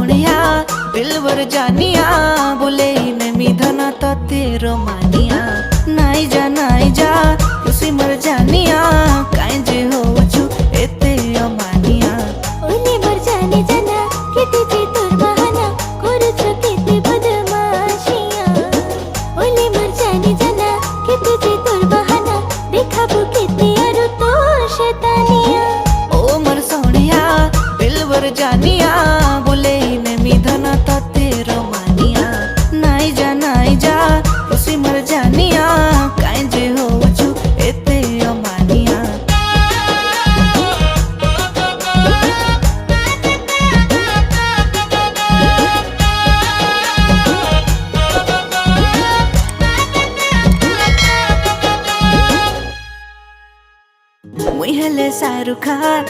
सोनिया दिलवर जानिया बोले मैं मिधना तो तेरो मानिया नाई जा खुशी मर जानिया काई जे हो छु एते अमानिया ओले मर जाने जाना केते जे तोर बहाना करूछ केते बदमाशिया ओले मर जाने जाना केते जे तोर बहाना देखाबो केते आरो तो शैतानिया ओ मर सोनिया दिलवर जानिया बोले मैं मिधना तो तेरो मानिया नाई जा खुशी मर जानिया काई जे हो छु एते अमानिया मुई हेले शाहरुख खान